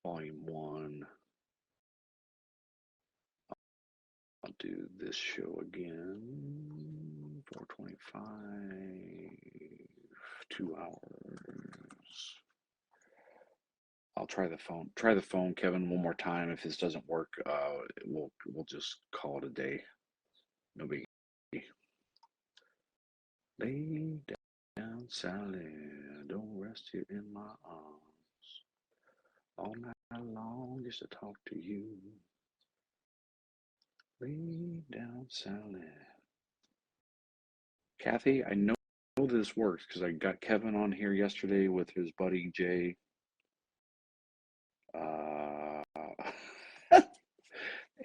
Volume 1. I'll do this show again. 425, 2 hours. I'll try the phone. Try the phone, Kevin, one more time. If this doesn't work, we'll just call it a day. No biggie. Lay down, Sally. Don't rest here in my arms all night long just to talk to you. Lay down, Sally. Kathy, I know this works because I got Kevin on here yesterday with his buddy Jay.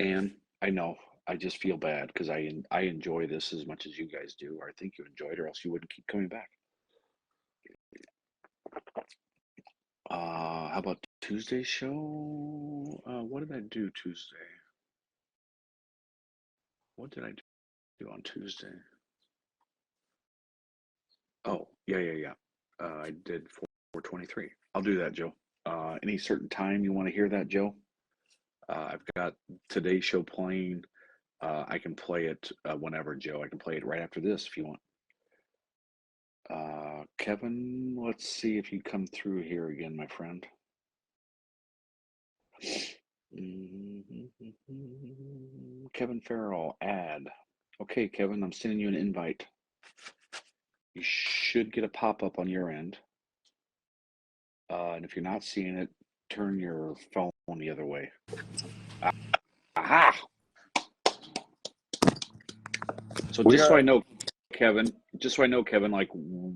And I know I just feel bad because I enjoy this as much as you guys do, or I think you enjoy it, or else you wouldn't keep coming back. How about Tuesday's show? What did I do Tuesday? What did I do on Tuesday? Oh, yeah. I did 423. I'll do that, Joe. Any certain time you want to hear that, Joe? I've got today's show playing. I can play it whenever, Joe. I can play it right after this if you want. Kevin, let's see if you come through here again, my friend. Kevin Farrell, add. Okay, Kevin, I'm sending you an invite. You should get a pop-up on your end. And if you're not seeing it, turn your phone the other way. Aha! So so I know, Kevin, like,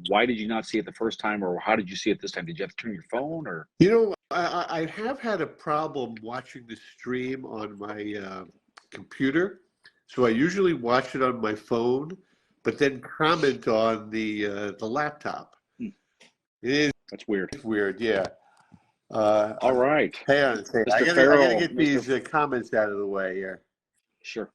why did you not see it the first time, or how did you see it this time? Did you have to turn your phone, or? You know, I have had a problem watching the stream on my computer. So I usually watch it on my phone, but then comment on the laptop. It is. That's weird. It's weird, yeah. All right. Hang on a second. I gotta get these comments out of the way here. Sure.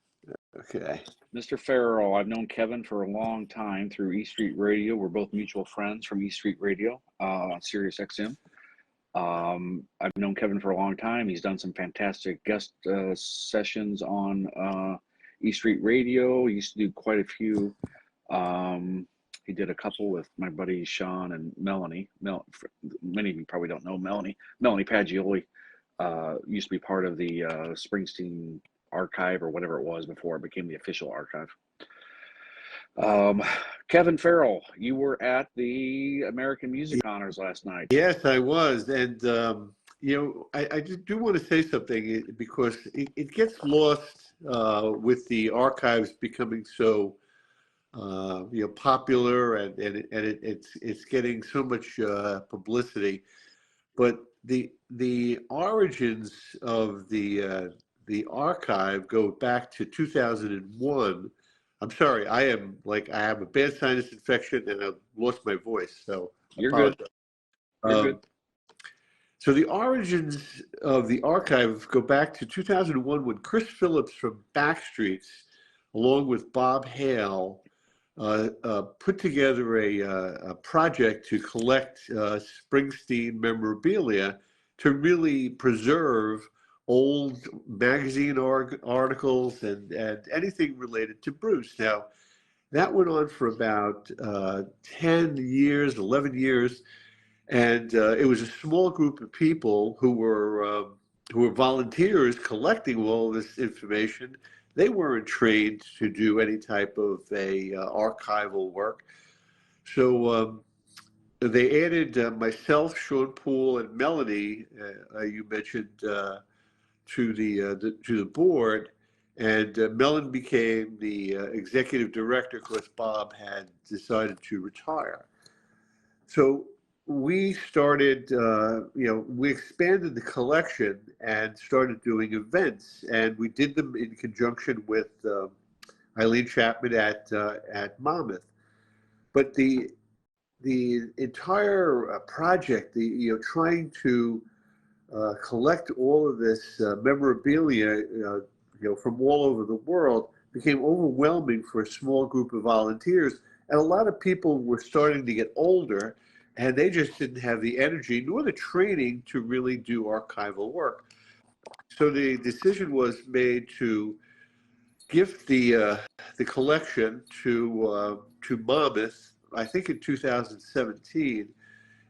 Okay. Mr. Farrell, I've known Kevin for a long time through E Street Radio. We're both mutual friends from E Street Radio on Sirius XM. I've known Kevin for a long time. He's done some fantastic guest sessions on E Street Radio. He used to do quite a few. He did a couple with my buddy Sean and Melanie. Many of you probably don't know Melanie. Melanie Paggioli used to be part of the Springsteen archive or whatever it was before it became the official archive. Kevin Farrell, you were at the American Music Honors last night. Yes, I was. And, I just do want to say something because it gets lost with the archives becoming so popular and it's getting so much publicity. But the origins of the archive go back to 2001. I'm sorry, I have a bad sinus infection and I've lost my voice, so you're good. You're good. So the origins of the archive go back to 2001 when Chris Phillips from Backstreets, along with Bob Hale, put together a project to collect Springsteen memorabilia to really preserve old magazine articles and anything related to Bruce. Now, that went on for about 10 years, 11 years, and it was a small group of people who were volunteers collecting all this information. They weren't trained to do any type of archival work. So they added myself, Sean Poole, and Melanie, you mentioned, to the board, and Mellon became the executive director because Bob had decided to retire. So we started, we expanded the collection and started doing events, and we did them in conjunction with Eileen Chapman at Monmouth. But the entire project, trying to collect all of this memorabilia, from all over the world, became overwhelming for a small group of volunteers, and a lot of people were starting to get older, and they just didn't have the energy nor the training to really do archival work. So the decision was made to gift the collection to Monmouth, I think in 2017.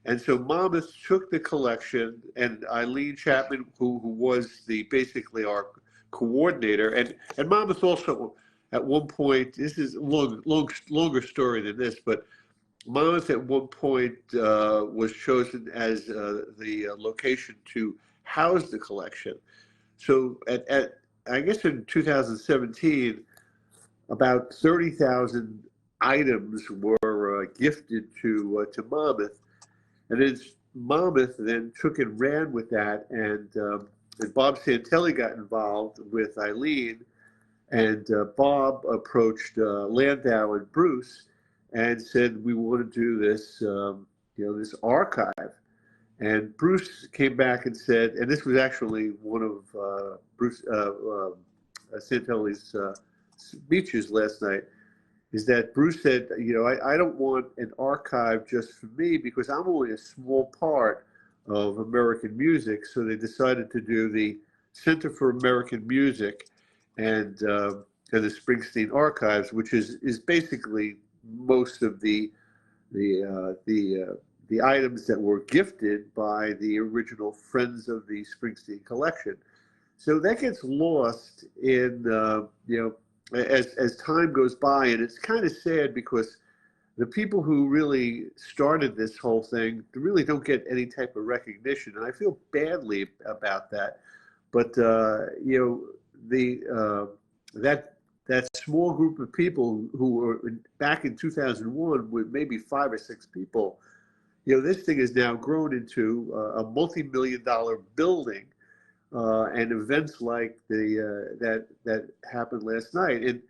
And so Monmouth took the collection, and Eileen Chapman, who was basically our coordinator, and Monmouth also at one point, this is a longer story than this, but Monmouth at one point was chosen as the location to house the collection. So at I guess in 2017, about 30,000 items were gifted to Monmouth, and then Monmouth then took and ran with that, and Bob Santelli got involved with Eileen, and Bob approached Landau and Bruce and said, "We want to do this, this archive." And Bruce came back and said, and this was actually one of Bruce Santelli's speeches last night, is that Bruce said, I don't want an archive just for me because I'm only a small part of American music. So they decided to do the Center for American Music and the Springsteen Archives, which is basically most of the items that were gifted by the original Friends of the Springsteen collection. So that gets lost in, as time goes by, and it's kind of sad because the people who really started this whole thing really don't get any type of recognition, and I feel badly about that. But that small group of people who were back in 2001 with maybe 5 or 6 people, this thing has now grown into a multi-million-dollar building, and events like that happened last night. And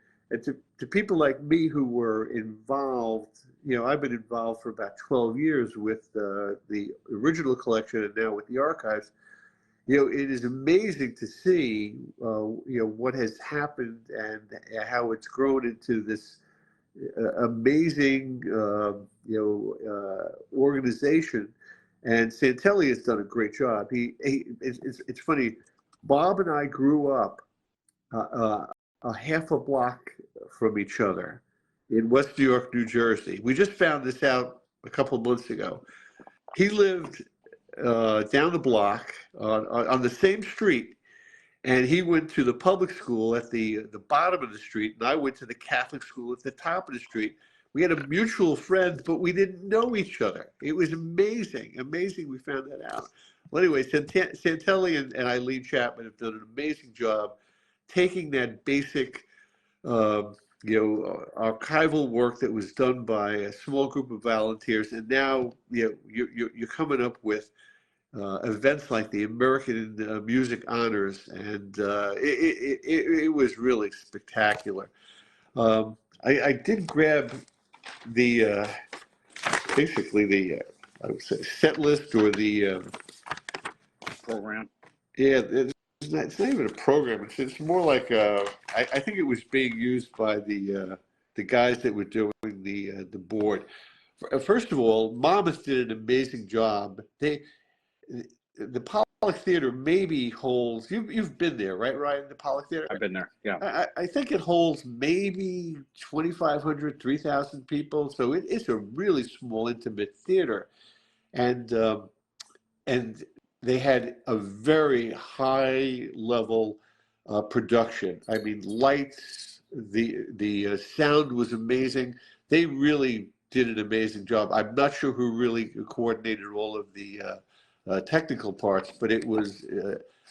to people like me who were involved, I've been involved for about 12 years with the original collection and now with the archives. It is amazing to see, what has happened and how it's grown into this amazing, organization. And Santelli has done a great job. It's funny. Bob and I grew up a half a block from each other in West New York, New Jersey. We just found this out a couple of months ago. He lived down the block on the same street, and he went to the public school at the bottom of the street, and I went to the Catholic school at the top of the street. We had a mutual friend, but we didn't know each other. It was amazing we found that out. Well, anyway, Santelli and Eileen Chapman have done an amazing job taking that basic, archival work that was done by a small group of volunteers, and now you're coming up with events like the American Music Honors, and it was really spectacular. I did grab the basically the I would say set list or the program. Yeah, it's not even a program. It's more like I think it was being used by the guys that were doing the board. First of all, Monmouth did an amazing job. The Pollock Theater maybe holds. You've been there, right, Ryan? The Pollock Theater. I've been there. Yeah. I think it holds maybe 2,500, 3,000 people. So it's a really small, intimate theater, and they had a very high level production. I mean, lights, the sound was amazing. They really did an amazing job. I'm not sure who really coordinated all of the technical parts, but it was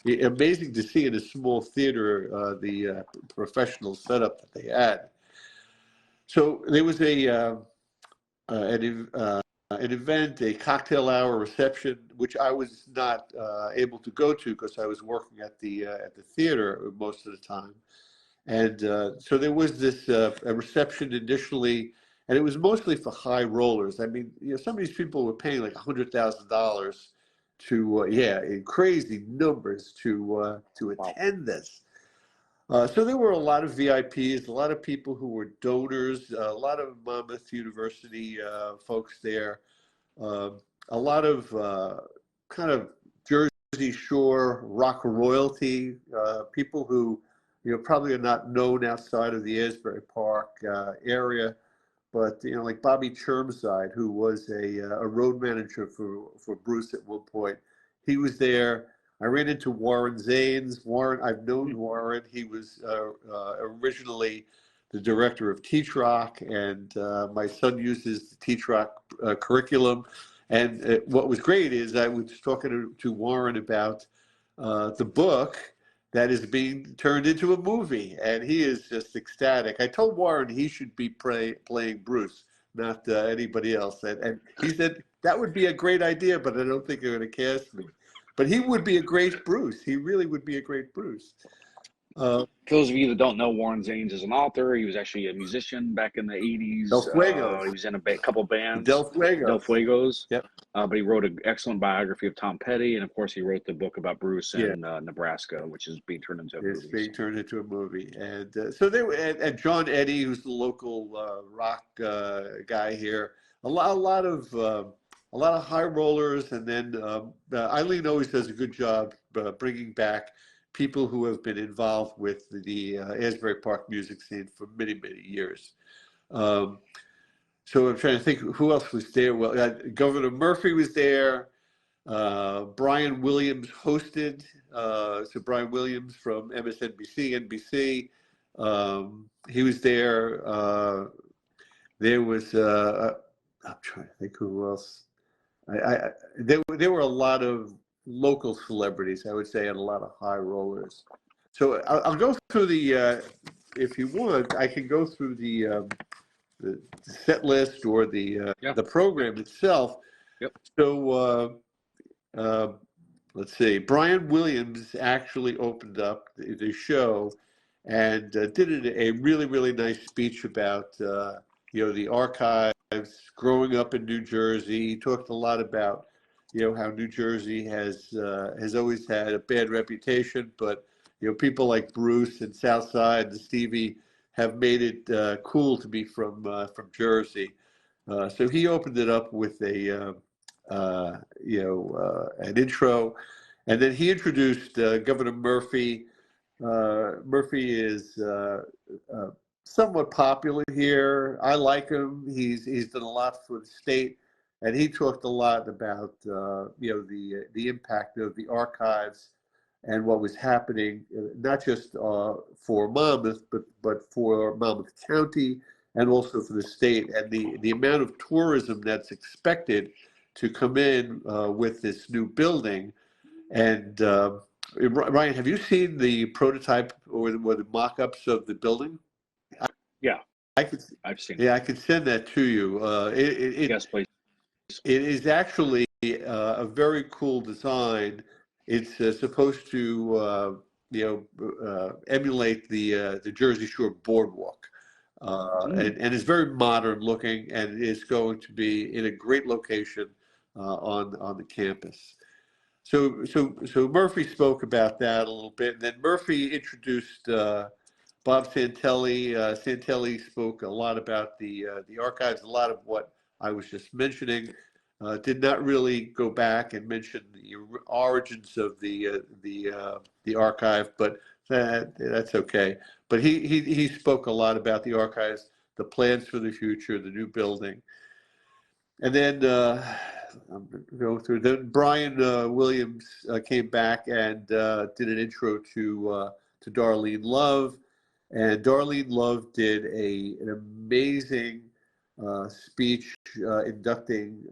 amazing to see in a small theater the professional setup that they had. So there was an event, a cocktail hour reception, which I was not able to go to because I was working at the theater most of the time. And so there was this a reception initially, and it was mostly for high rollers. I mean, some of these people were paying like $100,000 to in crazy numbers to attend this. So there were a lot of VIPs, a lot of people who were donors, a lot of Monmouth University folks there. a lot of kind of Jersey Shore rock royalty, people who probably are not known outside of the Asbury Park area, but like Bobby Chermside, who was a road manager for Bruce at one point. He was there. I ran into Warren Zanes. I've known Warren. He was originally the director of Teach Rock, and my son uses the Teach Rock curriculum. And what was great is I was talking to Warren about the book that is being turned into a movie, and he is just ecstatic. I told Warren he should be playing Bruce, not anybody else. And he said, that would be a great idea, but I don't think they're going to cast me. But he would be a great Bruce. He really would be a great Bruce. For those of you that don't know, Warren Zanes is an author. He was actually a musician back in the 80s. Del Fuegos. He was in a couple bands. Del Fuegos. Del Fuegos. Yep. But he wrote an excellent biography of Tom Petty. And, of course, he wrote the book about Bruce in Nebraska, which is being turned into a movie. It's being turned into a movie. And so they were, and John Eddy, who's the local rock guy here, a lot of high rollers. And then Eileen always does a good job bringing back people who have been involved with the Asbury Park music scene for many, many years. So I'm trying to think who else was there. Well, Governor Murphy was there. Brian Williams hosted. So Brian Williams from MSNBC, NBC. He was there. There was, I'm trying to think who else. There were a lot of local celebrities, I would say, and a lot of high rollers. So I'll go through the, if you want, I can go through the set list or the program itself. Yep. So let's see. Brian Williams actually opened up the show and did a really, really nice speech about the archives, growing up in New Jersey. He talked a lot about how New Jersey has always had a bad reputation, but people like Bruce and Southside and Stevie have made it cool to be from Jersey. So he opened it up with an intro, and then he introduced Governor Murphy. Murphy is somewhat popular here. I like him. He's done a lot for the state. And he talked a lot about the impact of the archives and what was happening, not just for Monmouth, but for Monmouth County and also for the state, and the amount of tourism that's expected to come in with this new building. And Ryan, have you seen the prototype or the mock-ups of the building? Yeah, I've seen it. Yeah, I could send that to you. Yes, please. It is actually a very cool design. It's supposed to, emulate the Jersey Shore boardwalk, and it's very modern looking, and it's going to be in a great location on the campus. So Murphy spoke about that a little bit, and then Murphy introduced Bob Santelli. Santelli spoke a lot about the archives, a lot of what I was just mentioning. Did not really go back and mention the origins of the archive, but that's okay. But he spoke a lot about the archives, the plans for the future, the new building, and then I'm going to go through. Then Brian Williams came back and did an intro to Darlene Love, and Darlene Love did an amazing speech inducting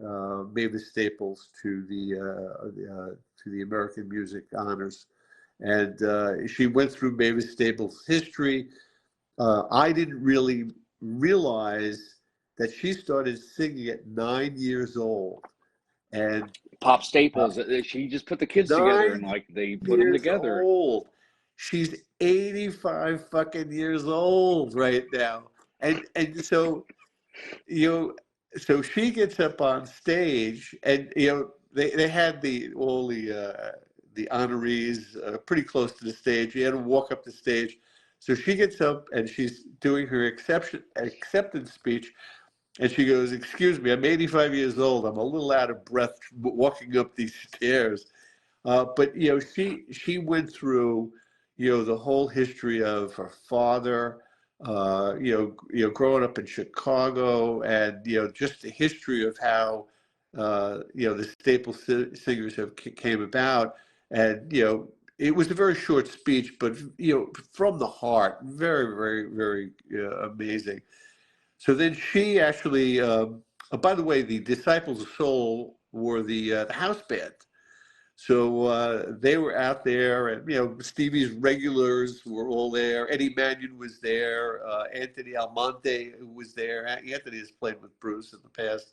Mavis Staples to the American Music Honors, and she went through Mavis Staples' history. I didn't really realize that she started singing at 9 years old, and Pop Staples. She just put the kids together and they put them together. Old. She's 85 fucking years old right now, and so. So she gets up on stage, and they had all the honorees pretty close to the stage. You had to walk up the stage. So she gets up and she's doing her acceptance speech, And she goes, "Excuse me, I'm 85 years old. I'm a little out of breath walking up these stairs." But she went through the whole history of her father, growing up in Chicago, and just the history of how the Staple Singers came about, and it was a very short speech, but from the heart, very, very, very amazing. So then she actually, by the way, the Disciples of Soul were the house band. So they were out there, and Stevie's regulars were all there. Eddie Manion was there. Anthony Almonte was there. Anthony has played with Bruce in the past,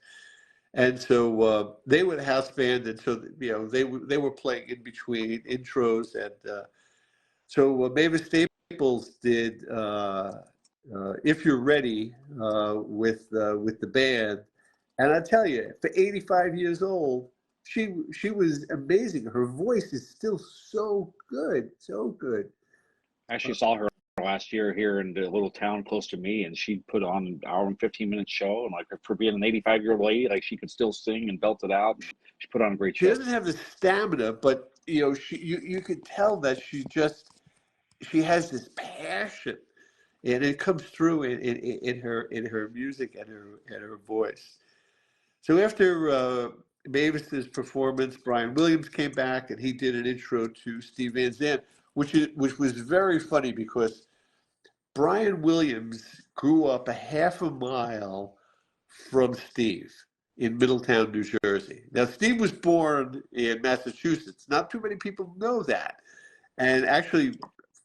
and so they were the house band, and so they were playing in between intros, and so Mavis Staples did "If You're Ready" with the band, and I tell you, for 85 years old, she was amazing. Her voice is still so good, so good. I actually saw her last year here in the little town close to me, and she put on an hour and 15-minute show. And like for being an 85-year-old lady, like she could still sing and belt it out. And she put on a great She show. doesn't have the stamina, but you could tell that she has this passion, and it comes through in her music and her voice. So after Mavis's performance, Brian Williams came back and he did an intro to Steve Van Zandt, which was very funny because Brian Williams grew up a half a mile from Steve in Middletown, New Jersey. Now, Steve was born in Massachusetts. Not too many people know that. And actually,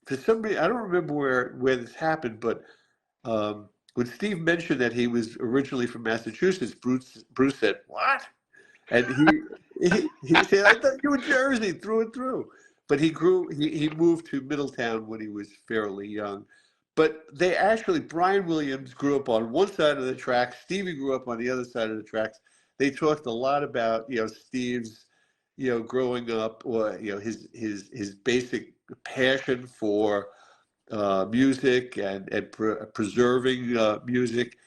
for some reason, I don't remember where this happened, but when Steve mentioned that he was originally from Massachusetts, Bruce said, "What?" And he said, "I thought you were Jersey through and through." But he moved to Middletown when he was fairly young. But Brian Williams grew up on one side of the tracks. Stevie grew up on the other side of the tracks. They talked a lot about Steve's growing up, or his basic passion for music and preserving music,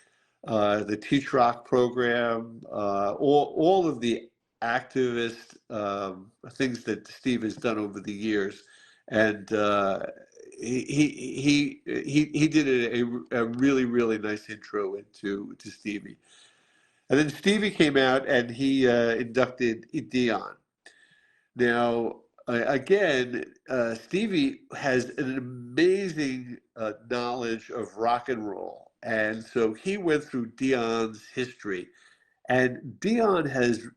the Teach Rock program, all of the activist things that Steve has done over the years, and he did a really, really nice intro to Stevie. And then Stevie came out and he inducted Dion. Now, again, Stevie has an amazing knowledge of rock and roll. And so he went through Dion's history. And Dion has,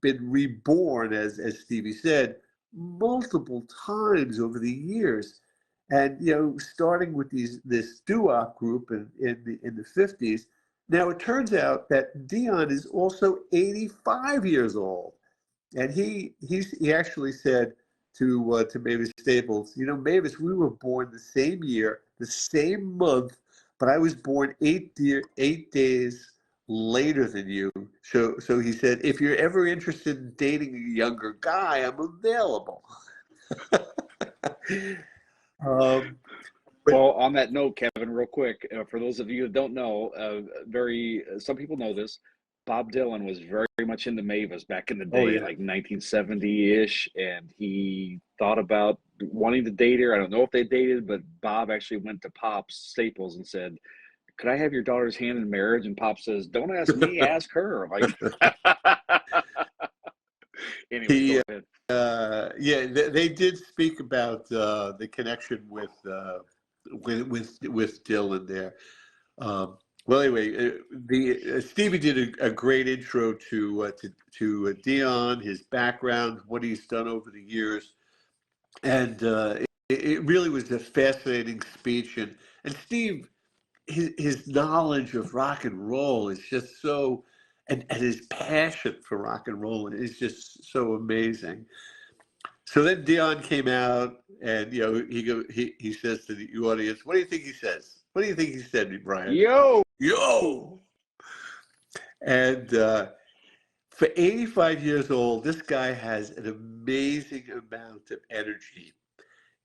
been reborn, as Stevie said, multiple times over the years. And, starting with this doo-wop group in the 50s. Now, it turns out that Dion is also 85 years old. And he actually said to Mavis Staples, Mavis, we were born the same year, the same month, but I was born 8 days later than you. So he said, if you're ever interested in dating a younger guy, I'm available. Well, on that note, Kevin, real quick, for those of you that don't know, some people know this. Bob Dylan was very much into Mavis back in the day, yeah. like 1970-ish, and he thought about wanting to date her. I don't know if they dated, but Bob actually went to Pop Staples and said, "Could I have your daughter's hand in marriage?" And Pop says, "Don't ask me, ask her." Like, anyway, He, go ahead. they did speak about the connection with Dylan there. Well, anyway, the Stevie did a great intro to Dion, his background, what he's done over the years, and it really was a fascinating speech. And Steve, his knowledge of rock and roll is just so, and his passion for rock and roll is just so amazing. So then Dion came out, and he says to the audience, "What do you think he says? What do you think he said, me, Brian?" Yo! Yo! And for 85 years old, this guy has an amazing amount of energy.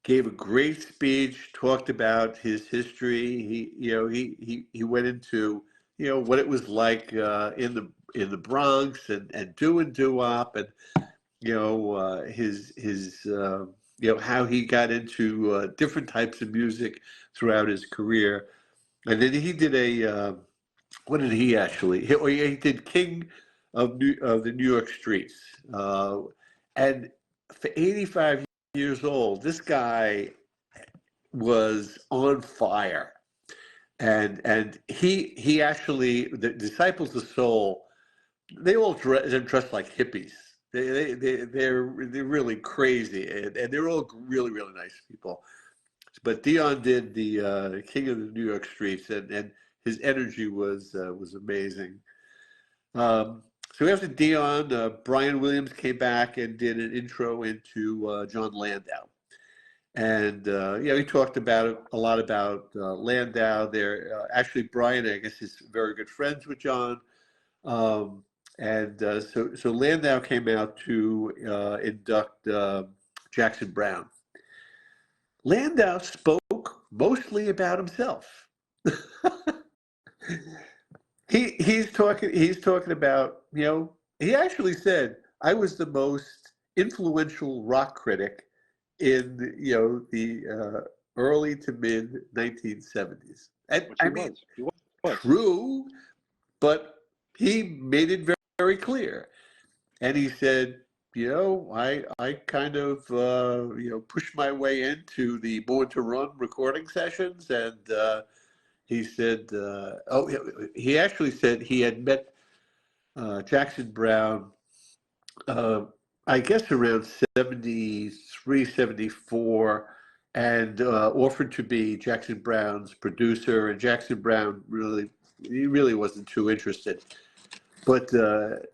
gave a great speech, talked about his history. He went into, what it was like in the Bronx and doing doo-wop, and his how he got into different types of music throughout his career. And then he did what did he actually? He did King of the New York Streets, and for 85 years old, this guy was on fire, and he actually, the Disciples of Soul, they all dress like hippies. They're really crazy, and they're all really really nice people. But Dion did the King of the New York Streets, and his energy was amazing. So after Dion, Brian Williams came back and did an intro into John Landau. And he talked about a lot about Landau there. Actually, Brian, I guess, is very good friends with John. So Landau came out to induct Jackson Browne. Landau spoke mostly about himself. He's talking about, he actually said, I was the most influential rock critic in the early to mid 1970s. And Which I he mean, was. He was. true, but he made it very, very clear. And he said, I kind of pushed my way into the Born to Run recording sessions, and he said, he actually said he had met Jackson Browne, I guess around 73, 74, and offered to be Jackson Browne's producer. And Jackson Browne he really wasn't too interested. But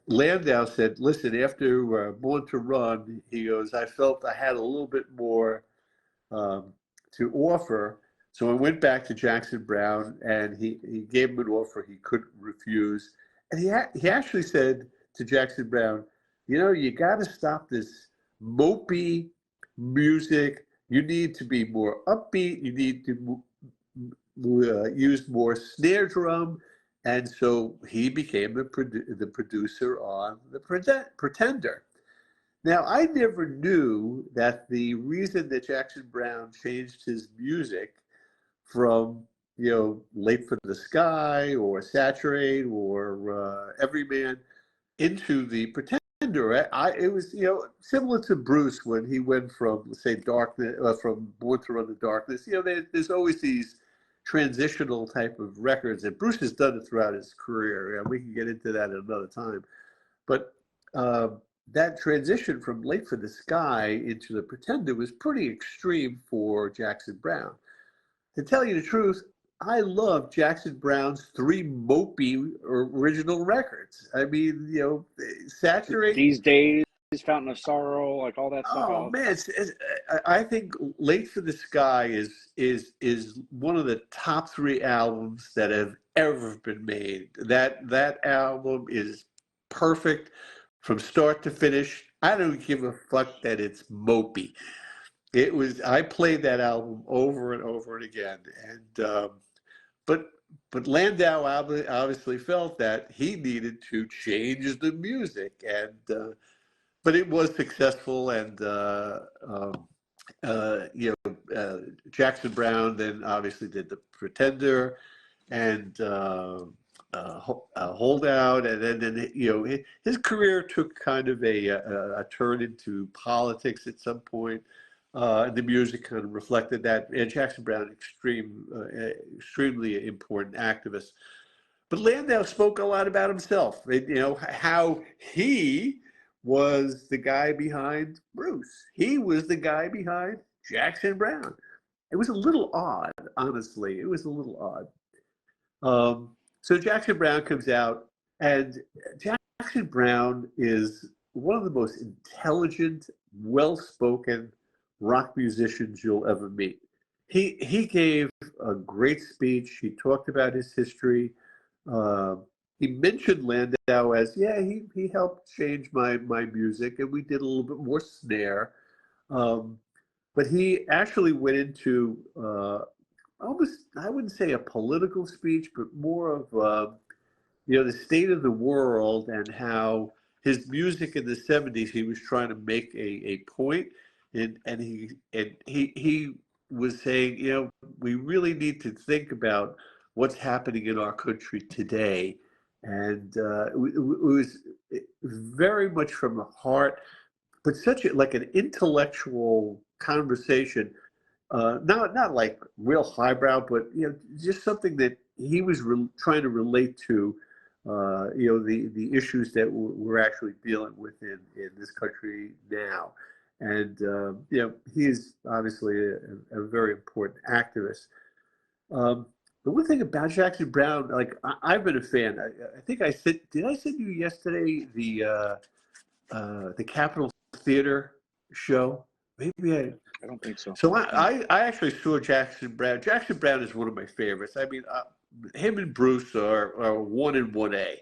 Landau said, listen, after Born to Run, he goes, I felt I had a little bit more to offer. So I went back to Jackson Browne, and he gave him an offer he couldn't refuse. And he actually said to Jackson Browne, you got to stop this mopey music. You need to be more upbeat. You need to use more snare drum. And so he became the producer on The Pretender. Now, I never knew that the reason that Jackson Browne changed his music from, Late for the Sky or Saturate or Everyman into The Pretender. It was, similar to Bruce when he went from, say, Darkness, from Born to Run the Darkness. There's always these transitional type of records, and Bruce has done it throughout his career. We can get into that at another time. But that transition from Late for the Sky into The Pretender was pretty extreme for Jackson Browne. To tell you the truth, I love Jackson Browne's three mopey original records. I mean, Saturate. These Days, Fountain of Sorrow, like all that stuff. Oh man, I think Late for the Sky is one of the top three albums that have ever been made. That album is perfect from start to finish. I don't give a fuck that it's mopey. I played that album over and over and again, and but Landau obviously felt that he needed to change the music, and but it was successful, and Jackson Browne then obviously did The Pretender and Holdout, and then his career took kind of a turn into politics at some point. And the music kind of reflected that. And Jackson Browne, extremely important activist. But Landau spoke a lot about himself, how he was the guy behind Bruce. He was the guy behind Jackson Browne. It was a little odd, honestly. It was a little odd. So Jackson Browne comes out, and Jackson Browne is one of the most intelligent, well-spoken rock musicians you'll ever meet. He gave a great speech. He talked about his history. He mentioned Landau as, he helped change my music, and we did a little bit more snare. but he actually went into almost, I wouldn't say a political speech, but more of the state of the world and how his music in the 70s, he was trying to make a point, and he was saying, we really need to think about what's happening in our country today, and it was very much from the heart, but such like an intellectual conversation, not like real highbrow, but just something that he was trying to relate to, the issues that we're actually dealing with in this country now, and he is obviously a very important activist. The one thing about Jackson Browne, like I've been a fan. I think I said, did I send you yesterday the Capitol Theater show? Maybe I don't think so. So I actually saw Jackson Browne. Jackson Browne is one of my favorites. I mean, him and Bruce are 1 and 1A.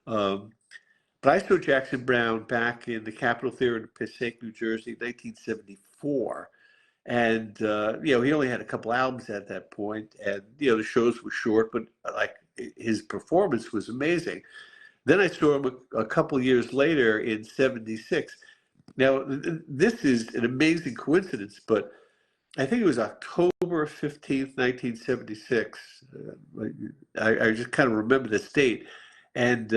But I saw Jackson Browne back in the Capitol Theater in Passaic, New Jersey, 1974. And, he only had a couple albums at that point. And, the shows were short, but like his performance was amazing. Then I saw him a couple years later in 76. Now, this is an amazing coincidence, but I think it was October 15th, 1976. I just kind of remember the date. And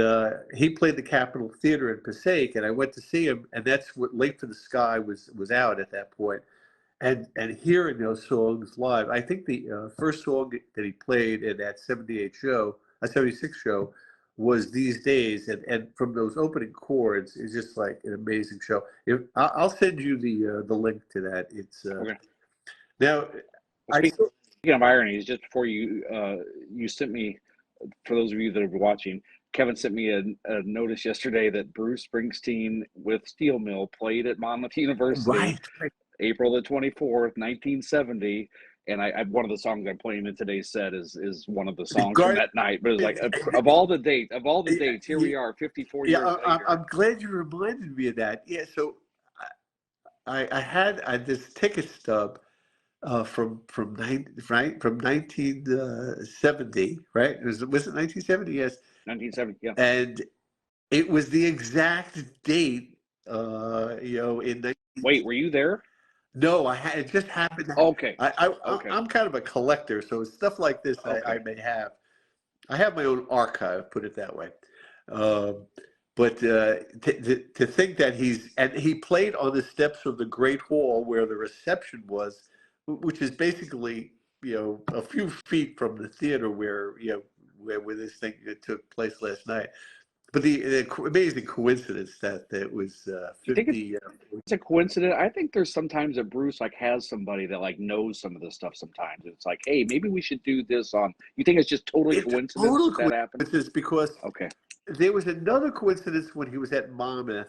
he played the Capitol Theater in Passaic, and I went to see him, and that's what Late for the Sky was out at that point. And hearing those songs live, I think the first song that he played in that 76 show was These Days, and from those opening chords is just like an amazing show. I'll send you the link to that. It's Okay. now. Speaking of ironies, just before you sent me, for those of you that are watching, Kevin sent me a notice yesterday that Bruce Springsteen with Steel Mill played at Monmouth University, Right. April the 24th, 1970. And I one of the songs I'm playing in today's set is one of the songs from that night. But it's like of all the dates, here we are, 54 years later. I'm glad you reminded me of that. Yeah, so I had this ticket stub from 1970, right? Was it 1970? Yes, 1970. Yeah. And it was the exact date. In Wait, were you there? No, it just happened. Okay. Okay. I'm kind of a collector, so stuff like this I may have. I have my own archive, put it that way. But to think that he played on the steps of the Great Hall where the reception was, which is basically a few feet from the theater where this thing took place last night. But the amazing coincidence that it was 50. It's a coincidence. I think there's sometimes that Bruce has somebody that knows some of this stuff. Sometimes it's like, hey, maybe we should do this on. You think it's just totally coincidence total that happened? Coincidence because okay, there was another coincidence when he was at Monmouth,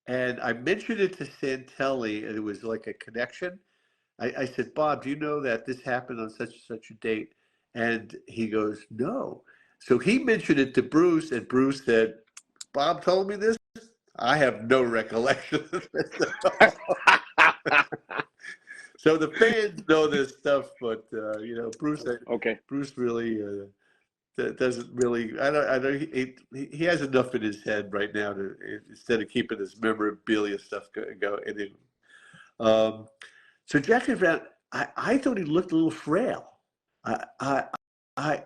and I mentioned it to Santelli, and it was like a connection. I said, Bob, do you know that this happened on such and such a date? And he goes, no. So he mentioned it to Bruce, and Bruce said, Bob told me this? I have no recollection of this. So the fans know this stuff, but Bruce. Bruce really doesn't really. I don't. He has enough in his head right now to instead of keeping his memorabilia stuff going. So Jackson Browne, I thought he looked a little frail.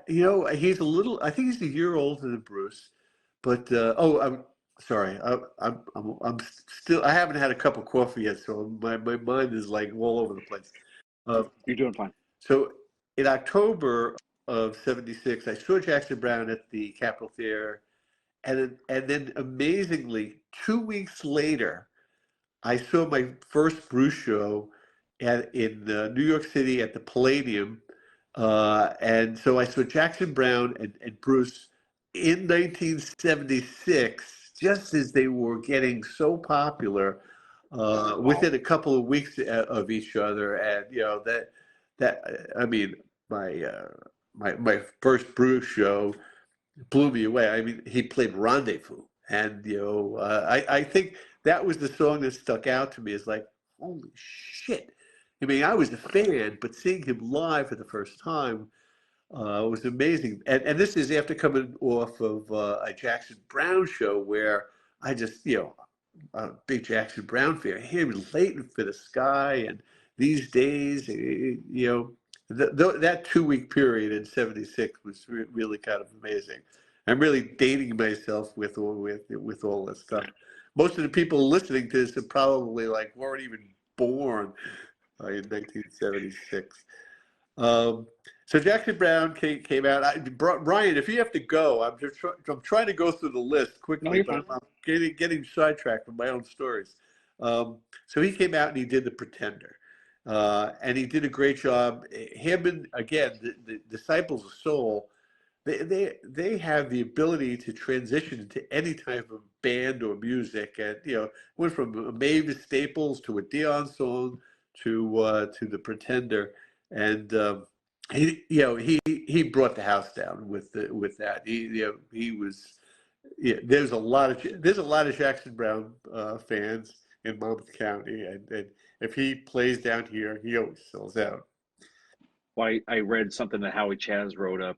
He's a little. I think he's a year older than Bruce, but I'm sorry. I'm still. I haven't had a cup of coffee yet, so my mind is all over the place. You're doing fine. So in October of '76, I saw Jackson Browne at the Capitol Theater, and then amazingly, 2 weeks later, I saw my first Bruce show in New York City at the Palladium. And so I saw Jackson Browne and Bruce in 1976, just as they were getting so popular, within a couple of weeks of each other. And I mean, my first Bruce show blew me away. I mean, he played Rendezvous, and I think that was the song that stuck out to me. Is like, holy shit. I mean, I was a fan, but seeing him live for the first time was amazing. And this is after coming off of a Jackson Browne show where I just, a big Jackson Browne fan, him Leighton for the Sky, and these days, that 2 week period in '76 was really kind of amazing. I'm really dating myself with all this stuff. Most of the people listening to this are probably weren't even born in 1976. So Jackson Browne came out. Brian, if you have to go, I'm trying to go through the list No, quickly, you're but fine. I'm getting sidetracked with my own stories. So he came out and he did The Pretender, and he did a great job. Him and again the Disciples of Soul, they have the ability to transition into any type of band or music, and went from a Mavis Staples to a Dion song to The Pretender, and he brought the house down with that. He was. Yeah, there's a lot of Jackson Browne fans in Monmouth County, and if he plays down here, he always sells out. Well, I read something that Howie Chaz wrote up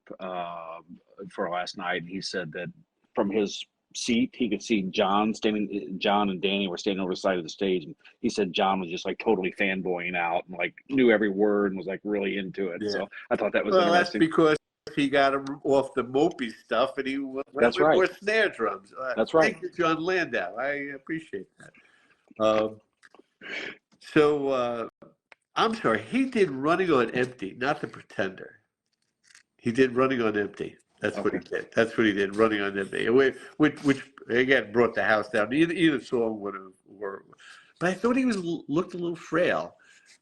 for last night, and he said that from his seat he could see John standing. John and Danny were standing over the side of the stage, and he said John was just totally fanboying out and knew every word and was really into it. Yeah. So I thought that was Well, that's interesting. because he got him off the mopey stuff, and he went That's with right. more snare drums. That's right. Thank you, John Landau. I appreciate that. So I'm sorry, he did Running on Empty, not The Pretender. He did Running on Empty. That's what he did. That's what he did, Running on Empty, which again brought the house down. Either song would have worked, but I thought he looked a little frail.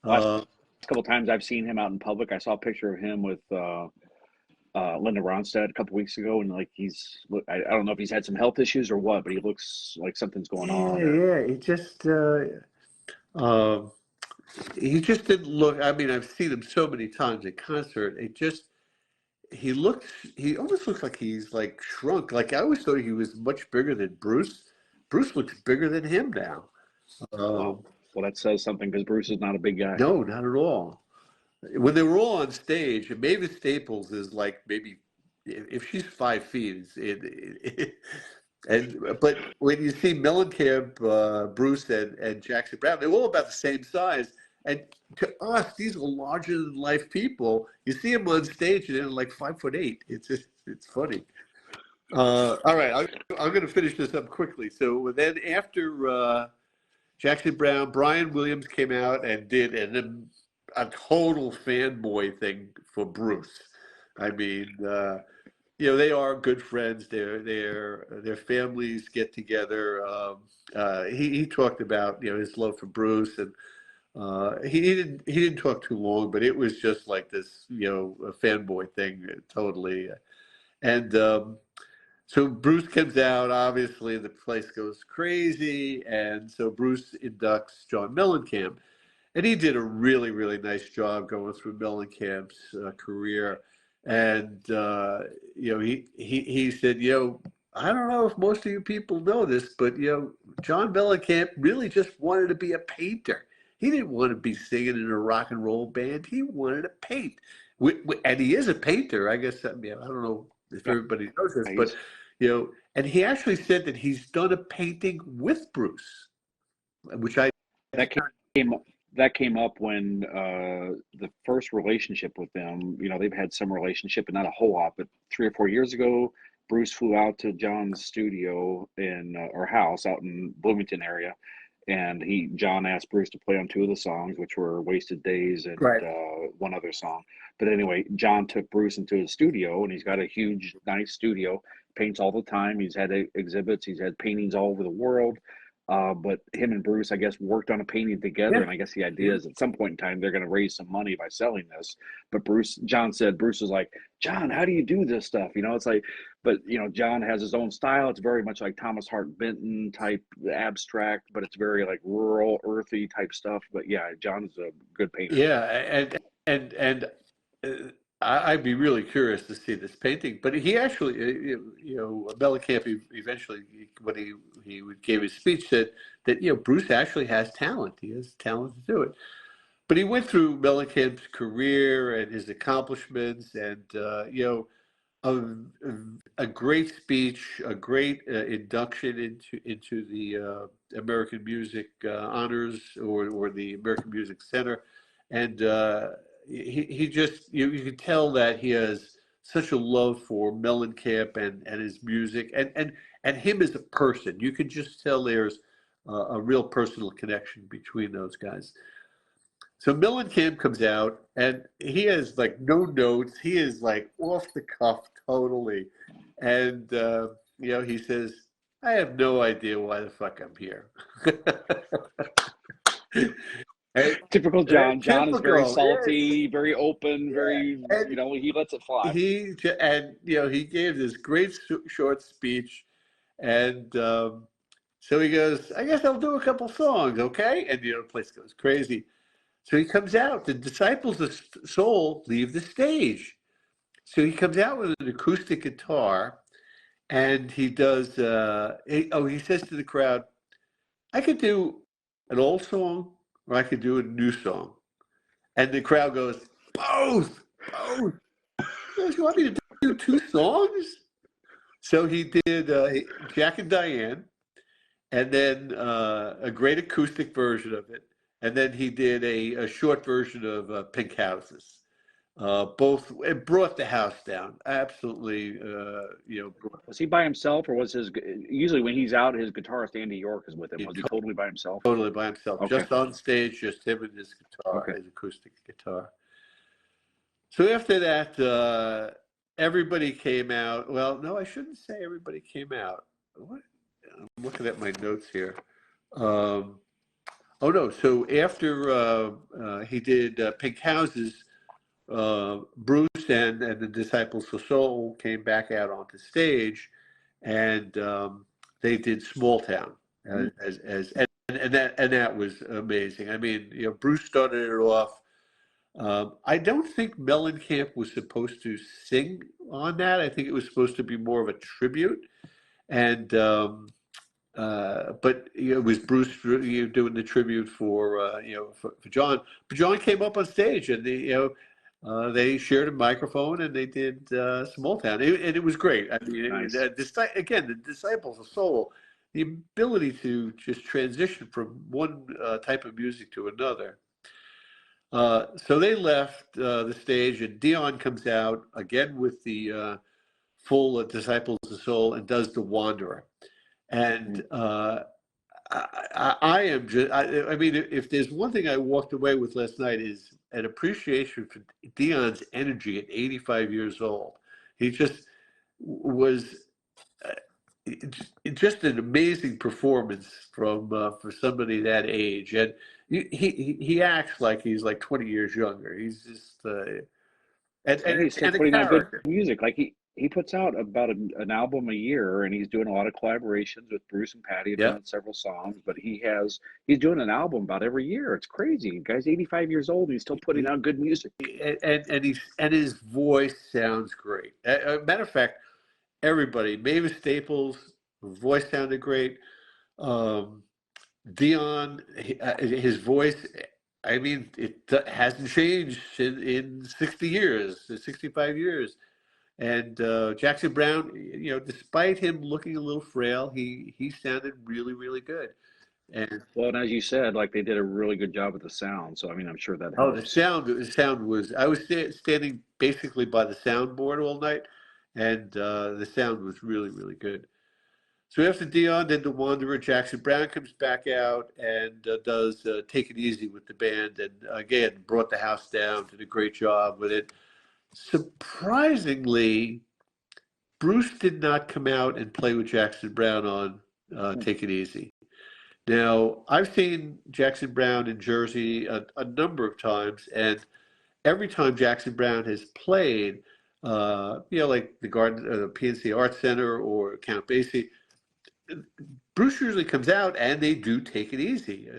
Last couple of times I've seen him out in public, I saw a picture of him with Linda Ronstadt a couple weeks ago, and I don't know if he's had some health issues or what, but he looks like something's going on there. Yeah. He just didn't look. I mean, I've seen him so many times at concert. He almost looks like he's shrunk. I always thought he was much bigger than Bruce. Bruce looks bigger than him now. Well, that says something because Bruce is not a big guy. No, not at all. When they were all on stage, Mavis Staples is maybe, if she's 5 feet, but when you see Mellencamp, Bruce, and Jackson Browne, they're all about the same size. And to us, these are larger than life people. You see them on stage, and they're 5'8". It's funny. All right, I'm going to finish this up quickly. So then after Jackson Browne, Brian Williams came out and did a total fanboy thing for Bruce. I mean, they are good friends. Their families get together. He talked about his love for Bruce, and he didn't talk too long, but it was just this a fanboy thing totally. And so Bruce comes out. Obviously, the place goes crazy, and so Bruce inducts John Mellencamp. And he did a really, really nice job going through Mellencamp's career. And, he said, I don't know if most of you people know this, but, John Mellencamp really just wanted to be a painter. He didn't want to be singing in a rock and roll band. He wanted to paint. And he is a painter. I guess, I don't know if everybody knows this, but, and he actually said that he's done a painting with Bruce, which that came up when the first relationship with them, they've had some relationship, but not a whole lot. But 3 or 4 years ago, Bruce flew out to John's studio or house out in Bloomington area, and John asked Bruce to play on 2 of the songs, which were "Wasted Days" and Right. One other song. But anyway, John took Bruce into his studio, and he's got a huge, nice studio. Paints all the time. He's had exhibits. He's had paintings all over the world. But him and Bruce, I guess, worked on a painting together, and I guess the idea is at some point in time they're going to raise some money by selling this. But John was like, John, how do you do this stuff? It's but John has his own style. It's very much like Thomas Hart Benton type abstract, but it's very rural, earthy type stuff. But yeah, John's a good painter. Yeah, and I'd be really curious to see this painting. But he actually, Mellencamp eventually, when he gave his speech, said that Bruce actually has talent. He has talent to do it. but he went through Mellencamp's career and his accomplishments, and a great speech, a great induction into the American Music Honors or the American Music Center, and he just you can tell that he has such a love for Mellencamp and his music and him as a person. You can just tell there's a real personal connection between those guys. So Mellencamp comes out and he has like no notes. He is like off the cuff totally. And, he says, I have no idea why the fuck I'm here. And, Typical John. John is very typical, salty, very open, very, yeah. And he lets it fly. he gave this great short speech. And so he goes, I guess I'll do a couple songs, okay? And, the place goes crazy. So he comes out. The Disciples of Soul leave the stage. So he comes out with an acoustic guitar, and he does. He says to the crowd, "I could do an old song, or I could do a new song." And the crowd goes, "Both, both." He goes, "You want me to do two songs?" So he did Jack and Diane, and then a great acoustic version of it. And then he did a short version of Pink Houses. Both it brought the house down. Absolutely, Was he by himself, or was usually when he's out, his guitarist Andy York is with him? Was he totally by himself? Totally by himself, Okay. just on stage, just him and his guitar, Okay. his acoustic guitar. So after that, everybody came out. Well, no, I shouldn't say everybody came out. What? I'm looking at my notes here. Oh no! So after he did Pink Houses, Bruce and the Disciples of Soul came back out onto stage, and they did Small Town and that was amazing. I mean, Bruce started it off. I don't think Mellencamp was supposed to sing on that. I think it was supposed to be more of a tribute, and but it was Bruce doing the tribute for for John. But John came up on stage and they shared a microphone and they did Small Town, and it was great. I mean, Nice. Again, the Disciples of Soul, the ability to just transition from one type of music to another. So they left the stage, and Dion comes out again with the full Disciples of Soul and does The Wanderer. And I am just, I mean, if there's one thing I walked away with last night is an appreciation for Dion's energy at 85 years old. He just was just an amazing performance from for somebody that age, and he acts like he's like 20 years younger. He's just And he's still and a putting out good character. music. Like he puts out about an album a year, and he's doing a lot of collaborations with Bruce and Patty. Have Yeah. done several songs, but he's doing an album about every year. It's crazy. The guy's 85 years old, and he's still putting out good music. And his voice sounds great. Matter of fact, everybody, Mavis Staples' voice sounded great. Dion, his voice, I mean, it hasn't changed in 60 years, 65 years. And Jackson Browne, despite him looking a little frail, he sounded really, really good. And Well, and as you said, like they did a really good job with the sound. So I mean, I'm sure that oh, helps. the sound was, I was standing basically by the soundboard all night, and the sound was really, really good. So after Dion did The Wanderer, Jackson Browne comes back out and does Take It Easy with the band, and again, brought the house down, did a great job with it. Surprisingly, Bruce did not come out and play with Jackson Browne on Take It Easy. Now, I've seen Jackson Browne in Jersey a number of times, and every time Jackson Browne has played, like the Garden, the PNC Arts Center or Count Basie, Bruce usually comes out and they do Take It Easy.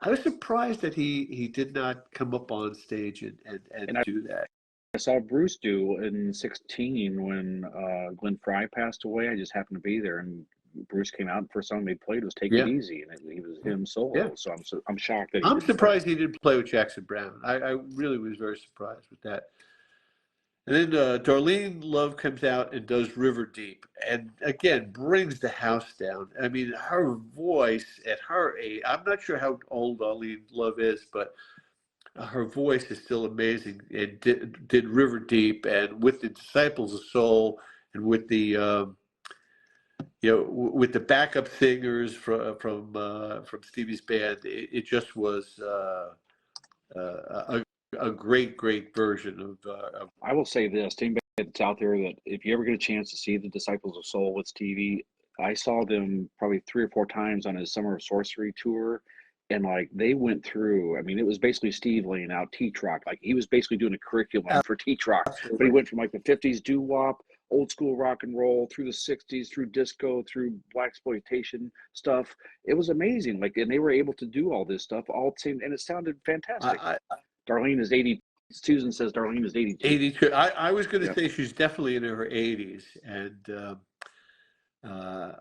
I was surprised that he did not come up on stage and And do that. I saw Bruce do in '16 when Glenn Fry passed away. I just happened to be there, and Bruce came out and first song they played was "Take It Yeah, Easy," and he was him yeah. solo. So I'm shocked that he I'm didn't play. surprised he didn't play with Jackson Browne. I really was very surprised with that. And then Darlene Love comes out and does River Deep, and again brings the house down. I mean, her voice at her age, I'm not sure how old Darlene Love is, but her voice is still amazing. And did River Deep, and with the Disciples of Soul, and with the with the backup singers from Stevie's band, it just was a great version of. I will say this, team that's out there, that if you ever get a chance to see the Disciples of Soul with Stevie, I saw them probably 3 or 4 times on his Summer of Sorcery tour. And like they went through, I mean, it was basically Steve laying out T-Rock. Like he was basically doing a curriculum for T-Rock, but he went from like the 50s doo-wop, old school rock and roll, through the 60s, through disco, through blaxploitation stuff. It was amazing. Like, and they were able to do all this stuff all at the same, and it sounded fantastic. Darlene is 80. Susan says Darlene is 82. 82. I was going to say she's definitely in her 80s, and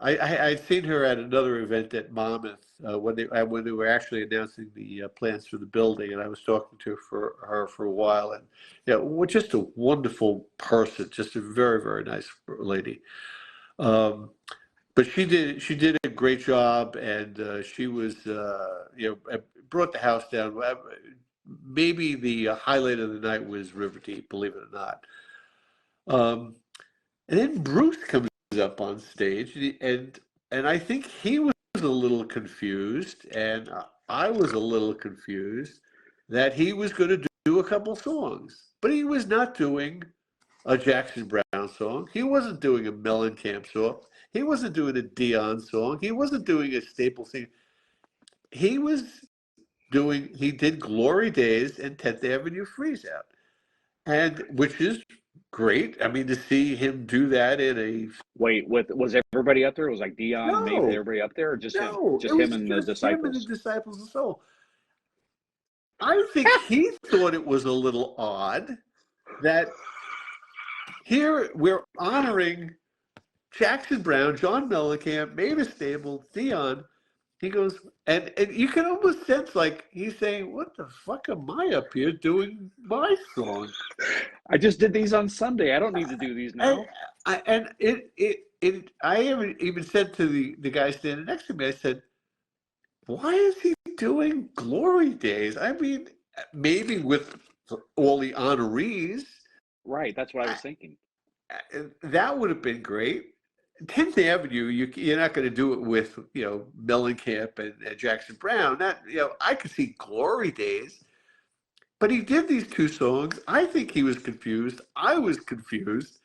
I'd seen her at another event at Monmouth when they were actually announcing the plans for the building, and I was talking to her for a while, and just a wonderful person, just a very nice lady. But she did a great job, and she was brought the house down. Maybe the highlight of the night was River Deep, believe it or not. And then Bruce comes up on stage, and I think he was a little confused, and I was a little confused that he was going to do a couple songs, but he was not doing a Jackson Browne song. He wasn't doing a Mellencamp song. He wasn't doing a Dion song. He wasn't doing a Staple thing. He did Glory Days and 10th Avenue Freeze Out, and which is great. I mean, to see him do that in a was everybody up there? It was like Dion and Mavis, no, everybody up there, or just him? no, Just it was him and just the him and the Disciples. Disciples of Soul. I think he thought it was a little odd that here we're honoring Jackson Browne, John Mellencamp, Mavis Stable, Dion. He goes, and you can almost sense like he's saying, "What the fuck am I up here doing my song? I just did these on Sunday. I don't need to do these now." I even said to the guy standing next to me, I said, "Why is he doing Glory Days? I mean, maybe with all the honorees." Right, that's what I was thinking. That would have been great. 10th Avenue, you're not going to do it with Mellencamp and Jackson Browne. That I could see Glory Days, but he did these 2 songs. I think he was confused. I was confused.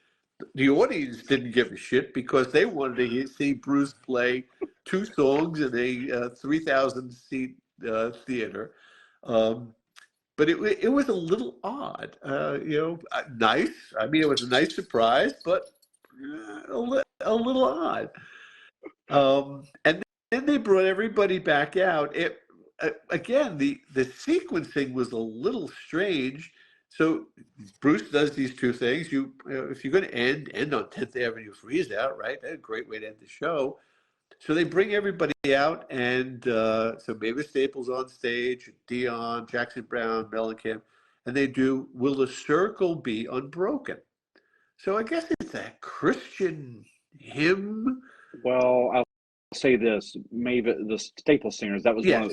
The audience didn't give a shit because they wanted to see Bruce play 2 songs in a 3,000 seat theater. But it was a little odd, nice. I mean, it was a nice surprise, but a little odd. And then they brought everybody back out. Again, the sequencing was a little strange. So Bruce does these 2 things. If you're going to end on 10th Avenue Freeze Out, right? That's a great way to end the show. So they bring everybody out, and so Mavis Staples on stage, Dion, Jackson Browne, Mellencamp, and they do "Will the Circle Be Unbroken?" So I guess it's a Christian hymn. Well, I'll say this: Mavis, the Staple Singers. That was one of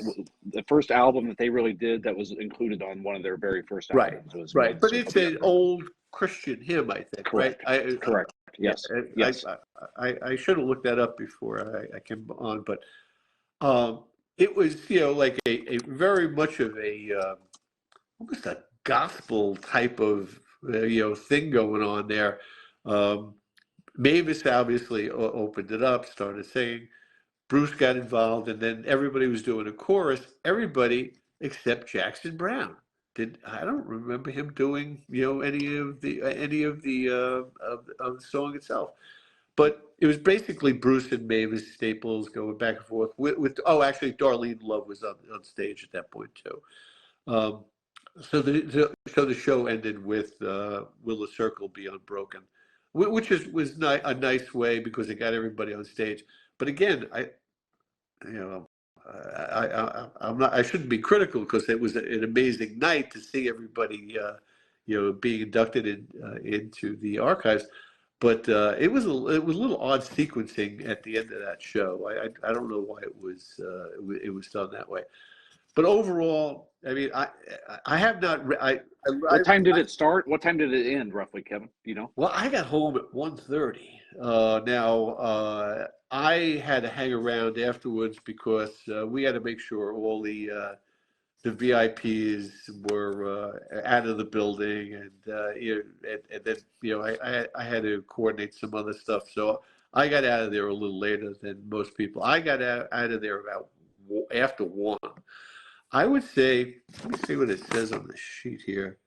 the first album that they really did. That was included on one of their very first albums. Right, right. But it's an old Christian hymn, I think. Correct. Right? Correct. Yes. Yes. I should have looked that up before I came on, but it was like a very much of a almost a gospel type of thing going on there. Mavis obviously opened it up, started singing. Bruce got involved, and then everybody was doing a chorus. Everybody except Jackson Browne. I don't remember him doing any of the song itself. But it was basically Bruce and Mavis Staples going back and forth with actually Darlene Love was on stage at that point too. So the show ended with "Will the Circle Be Unbroken," which was a nice way because it got everybody on stage. But again, you know, I'm not. I shouldn't be critical because it was an amazing night to see everybody, being inducted into the archives. But it was a little odd sequencing at the end of that show. I don't know why it was done that way. But overall, I mean, I have not. What time did it start? What time did it end, roughly, Kevin? Do you know? Well, I got home at 1:30. Now, I had to hang around afterwards because we had to make sure all the VIPs were out of the building, and then I had to coordinate some other stuff. So I got out of there a little later than most people. I got out of there about after 1. I would say, let me see what it says on the sheet here.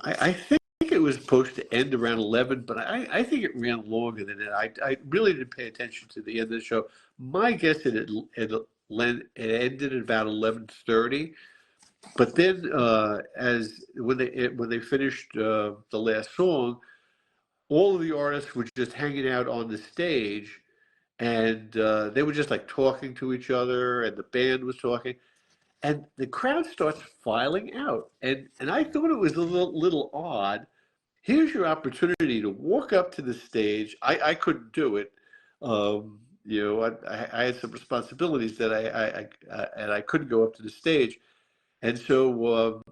I think it was supposed to end around 11, but I think it ran longer than that. I really didn't pay attention to the end of the show. My guess it ended at about 11:30. But then, when they finished the last song, all of the artists were just hanging out on the stage, and they were just like talking to each other, and the band was talking. And the crowd starts filing out. And I thought it was a little odd. Here's your opportunity to walk up to the stage. I couldn't do it. I had some responsibilities that I couldn't go up to the stage. And so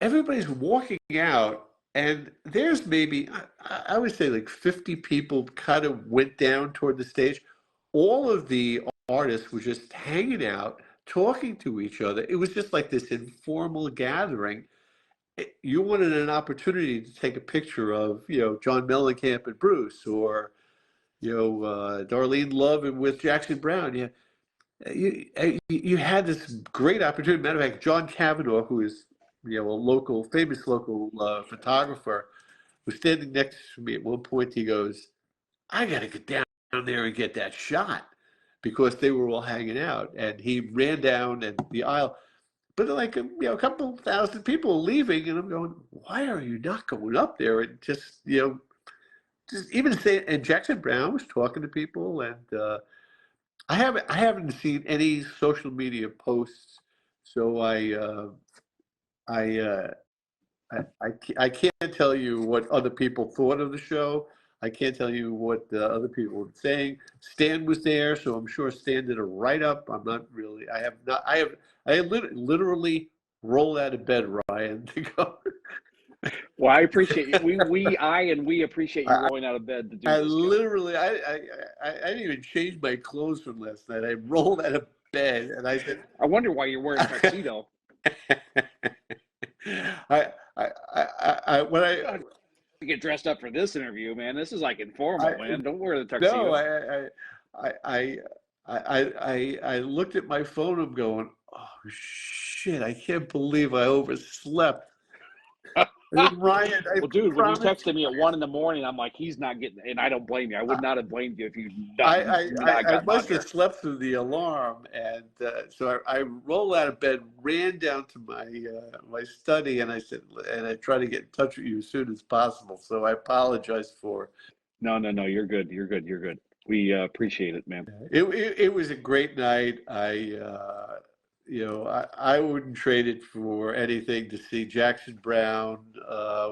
everybody's walking out, and there's maybe, I would say like 50 people kind of went down toward the stage. All of the artists were just hanging out, talking to each other. It was just like this informal gathering. You wanted an opportunity to take a picture of, John Mellencamp and Bruce, or, Darlene Love and with Jackson Browne. Yeah, you had this great opportunity. Matter of fact, John Cavanaugh, who is, a famous local photographer, was standing next to me at one point. He goes, "I got to get down there and get that shot," because they were all hanging out, and he ran down and the aisle. But like a couple thousand people leaving, and I'm going, "Why are you not going up there and just just even say?" And Jackson Browne was talking to people, and I haven't seen any social media posts, so I I can't tell you what other people thought of the show. I can't tell you what other people were saying. Stan was there, so I'm sure Stan did a write up. I'm not really. I have not. I literally rolled out of bed, Ryan, to go. Well, I appreciate it. We appreciate you rolling out of bed to do I this, Kevin. literally, I didn't even change my clothes from last night. I rolled out of bed and I said, I wonder why you're wearing a tuxedo. when I You get dressed up for this interview, man. This is like informal, man. Don't wear the no, tuxedo. I looked at my phone. I'm going, oh shit! I can't believe I overslept. And Ryan, I Well, dude, when you promise. texted me at 1 a.m, I'm like, he's not getting, and I don't blame you. I would not have blamed you if you I not gotten must on here. have slept through the alarm, and so I rolled out of bed, ran down to my study, and I tried to get in touch with you as soon as possible. So I apologize for. No, you're good. You're good. We appreciate it, man. It was a great night. I wouldn't trade it for anything to see Jackson Browne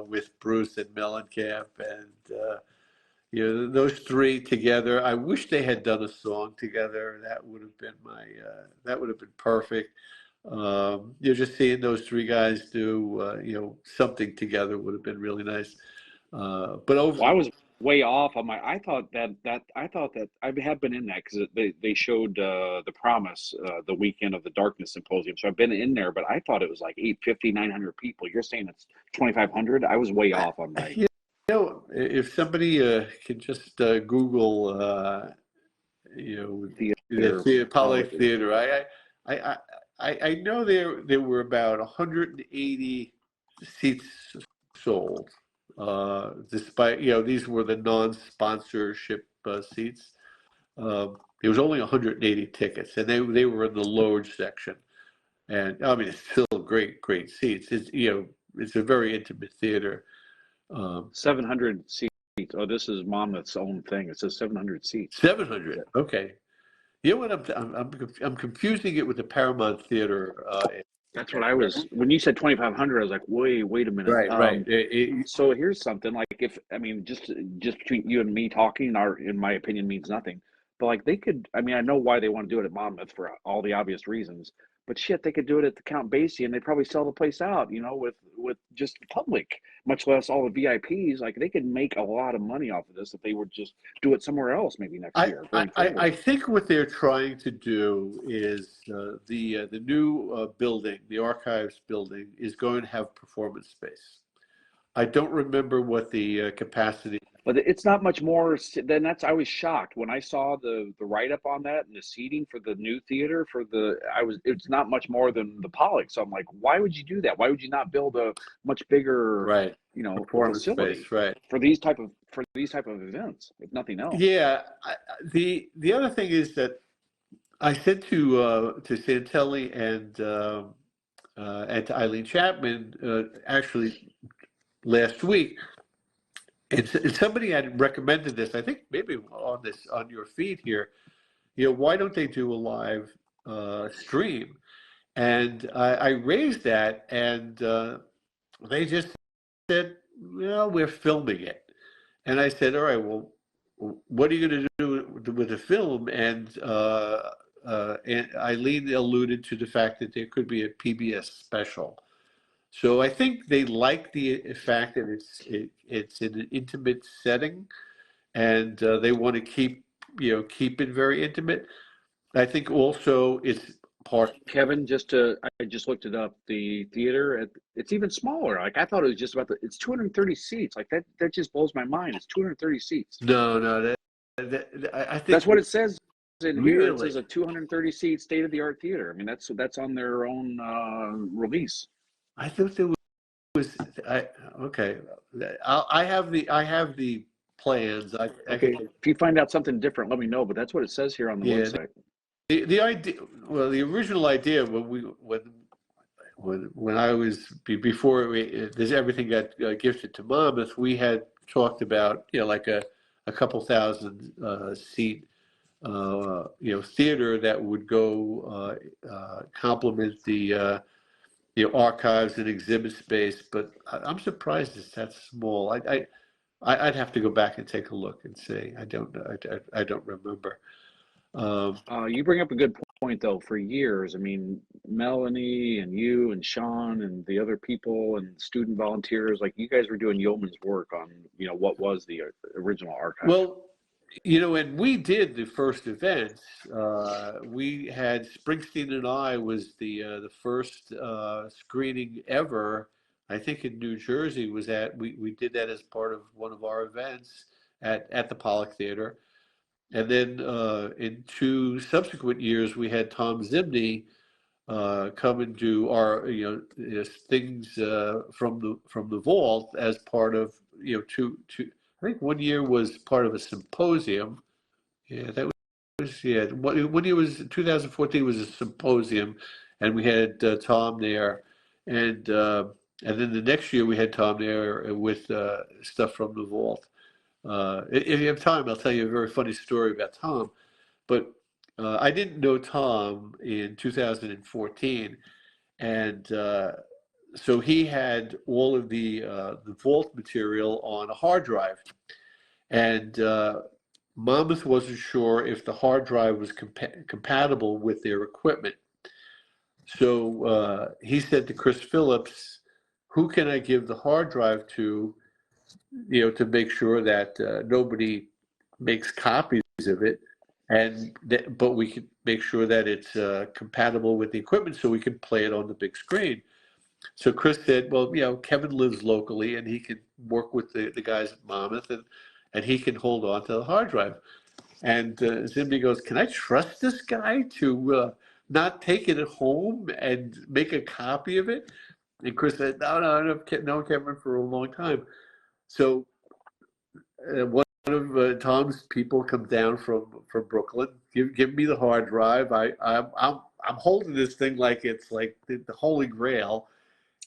with Bruce and Mellencamp, and those three together. I wish they had done a song together. That would have been that would have been perfect. Just seeing those three guys do something together would have been really nice. But over. Well, I was way off on my. I thought that I have been in that because they showed the Promise the weekend of the Darkness Symposium. So I've been in there, but I thought it was like 850, 900 people. You're saying it's 2,500? I was way off on my. If somebody can just Google, the Apollo Theater. I know there were about 180 seats sold. Despite these were the non-sponsorship seats. There was only 180 tickets, and they were in the lounge section. And I mean, it's still great seats. It's a very intimate theater. 700 seats. Oh, this is Monmouth's own thing. It says 700 seats. 700. Okay. You know what? I'm confusing it with the Paramount Theater. That's what I was, when you said 2,500, I was like, wait a minute. Right, right. So here's something like, if, I mean, just between you and me talking, in my opinion, means nothing. But like they could, I mean, I know why they want to do it at Monmouth for all the obvious reasons. But shit, they could do it at the Count Basie, and they'd probably sell the place out, with just the public, much less all the VIPs. Like they could make a lot of money off of this if they would just do it somewhere else, maybe next I, year I, going I forward. I think what they're trying to do is the new building, the archives building, is going to have performance space. I don't remember what the capacity. But it's not much more. Then that's, I was shocked when I saw the write up on that and the seating for the new theater for the. It's not much more than the Pollock. So I'm like, why would you do that? Why would you not build a much bigger, Right, performance space, facility right? for these type of events, if nothing else? Yeah. The other thing is that I said to Santelli and to Eileen Chapman actually last week. And somebody had recommended this. I think maybe on your feed here. Why don't they do a live stream? And I raised that, and they just said, "Well, we're filming it." And I said, "All right, well, what are you going to do with the film?" And Eileen alluded to the fact that there could be a PBS special. So I think they like the fact that it's in an intimate setting, and they want to keep it very intimate. I think also it's part. Kevin, I just looked it up. The theater, it's even smaller. Like I thought it was just it's 230 seats. Like that just blows my mind. It's 230 seats. No, no, I That's think what it says in here. It says really. a 230 seat state of the art theater. I mean, that's on their own release. I thought there was. Okay. I have the plans. Okay, if you find out something different, let me know. But that's what it says here on the Yeah. website. The idea. Well, the original idea when I was before this everything got gifted to Monmouth, we had talked about like a couple thousand seat theater that would go complement the archives and exhibit space. But I'm surprised it's that small. I'd have to go back and take a look and see. I don't know. I don't remember. You bring up a good point, though. For years, I mean, Melanie and you and Sean and the other people and student volunteers, like you guys were doing yeoman's work on, what was the original archive. Well, when we did the first events, we had Springsteen and I was the first screening ever. I think in New Jersey we did that as part of one of our events at the Pollock Theater. And then in 2 subsequent years, we had Tom Zimney come and do our things from the vault as part of two. I think one year was part of a symposium. Yeah, that was yeah. One year was 2014 was a symposium, and we had Tom there, and then the next year we had Tom there with stuff from the vault. If you have time, I'll tell you a very funny story about Tom. But I didn't know Tom in 2014, and so he had all of the vault material on a hard drive, and Monmouth wasn't sure if the hard drive was compatible with their equipment. So he said to Chris Phillips, "Who can I give the hard drive to to make sure that nobody makes copies of it, but we can make sure that it's compatible with the equipment so we can play it on the big screen." So Chris said, "Well, Kevin lives locally and he can work with the guys at Monmouth and he can hold on to the hard drive." And Zimby goes, "Can I trust this guy to not take it home and make a copy of it?" And Chris said, "No, no, I've known Kevin for a long time." So one of Tom's people comes down from Brooklyn. Give me the hard drive. I'm holding this thing like it's like the Holy Grail,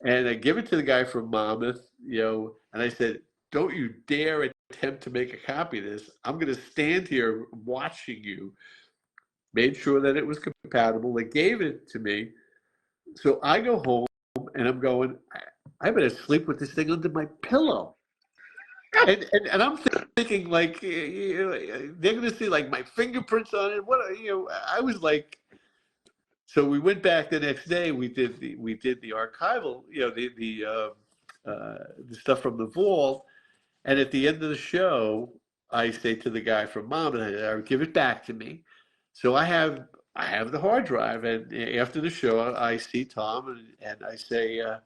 and I give it to the guy from Monmouth. And I said, "Don't you dare attempt to make a copy of this. I'm going to stand here watching you." made sure that it was compatible. They gave it to me. So I go home and I'm going, I better sleep with this thing under my pillow. And I'm thinking like they're going to see like my fingerprints on it. I was like, so we went back the next day. We did the archival, the stuff from the vault. And at the end of the show, I say to the guy from Monmouth, "Give it back to me." So I have the hard drive, and after the show, I see Tom, and I say, "All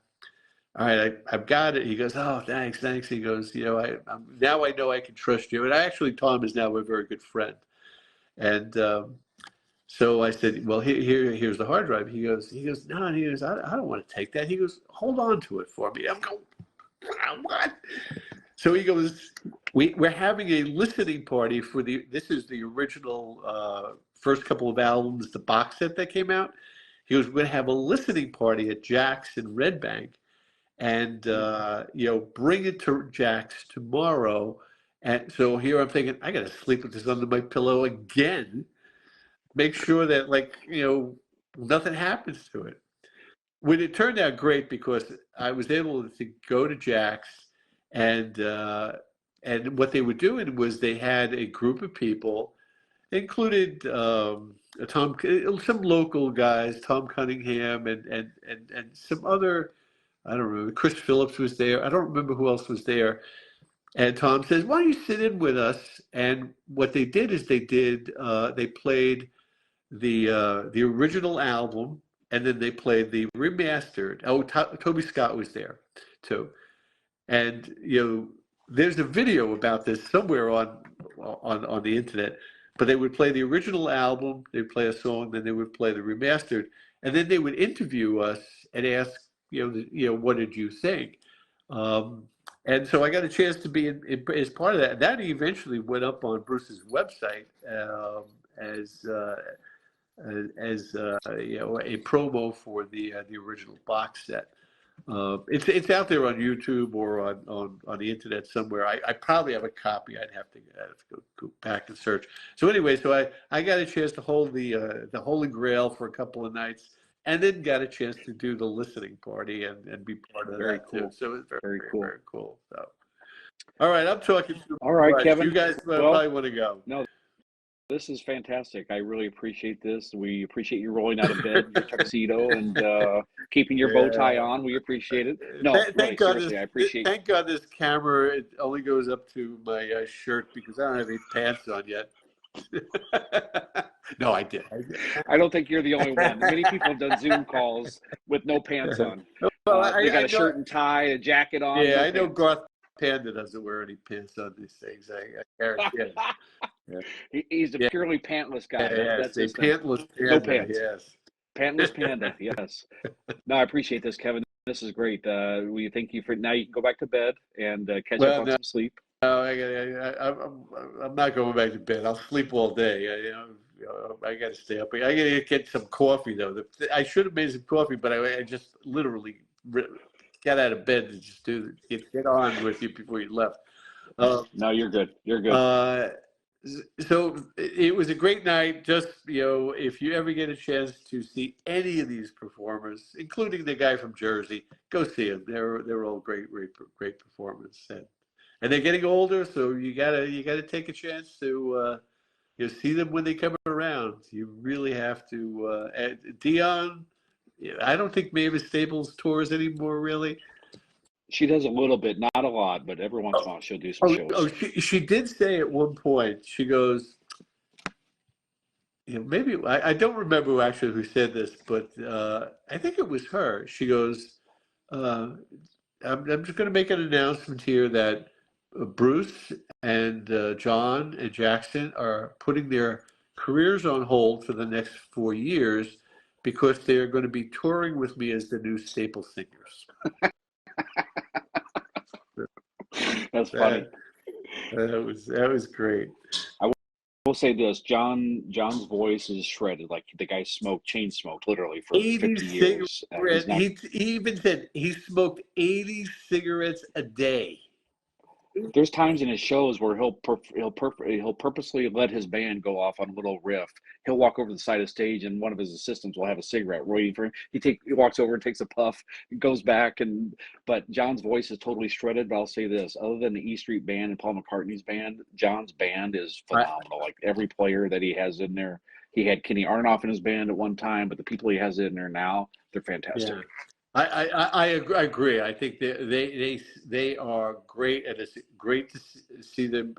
right, I've got it." He goes, "Oh, thanks." He goes, now I know I can trust you." And Tom is now a very good friend, and so I said, "Well, here's the hard drive." He goes, "No," he goes, I don't want to take that." He goes, "Hold on to it for me." I'm going, "What?" So he goes, we're having a listening party for this is the original first couple of albums, the box set that came out. He goes, "We're going to have a listening party at Jack's in Red Bank, and bring it to Jack's tomorrow." And so here I'm thinking, I got to sleep with this under my pillow again. Make sure that nothing happens to it. Well, it turned out great because I was able to go to Jack's, and what they were doing was they had a group of people, included some local guys, Tom Cunningham, and some other, I don't remember, Chris Phillips was there. I don't remember who else was there. And Tom says, "Why don't you sit in with us?" And what they did is they played the original album, and then they played the remastered. Oh, Toby Scott was there too, and there's a video about this somewhere on the internet. But they would play the original album, they'd play a song, then they would play the remastered, and then they would interview us and ask, what did you think? And so I got a chance to be as part of that. That eventually went up on Bruce's website as a promo for the original box set. It's out there on YouTube or on the internet somewhere. I probably have a copy. I'd have to go back and search. So anyway, I got a chance to hold the Holy Grail for a couple of nights, and then got a chance to do the listening party and be part of Very that cool. too. So it's very cool. Very cool. So, all right, I'm talking too All right, much. Kevin. You guys probably want to go. No, this is fantastic. I really appreciate this. We appreciate you rolling out of bed in your tuxedo and keeping your bow tie on. We appreciate it. No, thank God seriously, I appreciate. Thank God this camera only goes up to my shirt because I don't have any pants on yet. No, I did. I don't think you're the only one. Many people have done Zoom calls with no pants on. Well, they got a shirt and tie, a jacket on. Yeah, no I know pants. Garth Panda doesn't wear any pants on these things. I guarantee it. Yeah. He's a purely pantless guy. That's his pantless thing. Panda. No pants. Yes. Pantless Panda. Yes. No, I appreciate this, Kevin. This is great. We thank you for now. You can go back to bed and catch up on some sleep. No, I'm not going back to bed. I'll sleep all day. I got to stay up. I got to get some coffee though. I should have made some coffee, but I just literally got out of bed to just get on with you before you left. No, you're good. You're good. So it was a great night. Just if you ever get a chance to see any of these performers, including the guy from Jersey, go see them. They're all great performers, and they're getting older. So you gotta take a chance to see them when they come around. You really have to. Dion, I don't think Mavis Staples tours anymore, really. She does a little bit, not a lot, but every once in a while she'll do some shows. She did say at one point, she goes, maybe, I don't remember actually who said this, but I think it was her. She goes, I'm just going to make an announcement here that Bruce and John and Jackson are putting their careers on hold for the next 4 years because they're going to be touring with me as the new Staple Singers. That's funny. That was great. I will say this: John's voice is shredded. Like the guy chain smoked literally for 50 years. He even said he smoked 80 cigarettes a day. there's times in his shows where he'll purposely let his band go off on a little riff. He'll walk over to the side of the stage, and one of his assistants will have a cigarette waiting for him. He walks over and takes a puff, and goes back, but John's voice is totally shredded. But I'll say this: other than the E Street Band and Paul McCartney's band, John's band is phenomenal. Like every player that he has in there, he had Kenny Aronoff in his band at one time, but the people he has in there now, they're fantastic. Yeah. I agree. I think they are great, and it's great to see them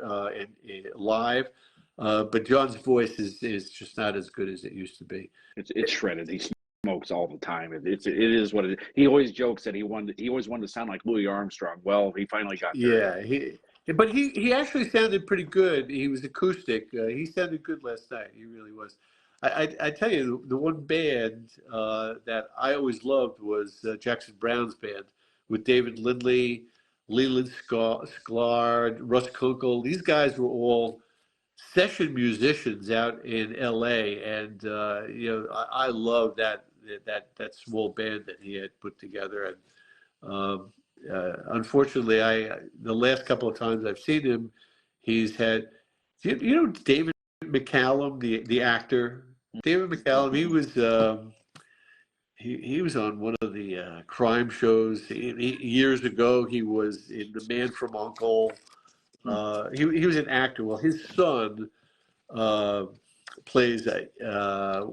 live. But John's voice is just not as good as it used to be. It's shredded. He smokes all the time. It is what it is. He always jokes that he always wanted to sound like Louis Armstrong. Well, he finally got there. Yeah, but he actually sounded pretty good. He was acoustic. He sounded good last night. He really was. I tell you, the one band that I always loved was Jackson Browne's band with David Lindley, Leland Sklar, Russ Kunkel. These guys were all session musicians out in L.A. And I love that small band that he had put together. And unfortunately, the last couple of times I've seen him, he's had David McCallum, the actor. David McCallum, he was on one of the crime shows years ago. He was in The Man from U.N.C.L.E. He was an actor. Well, his son plays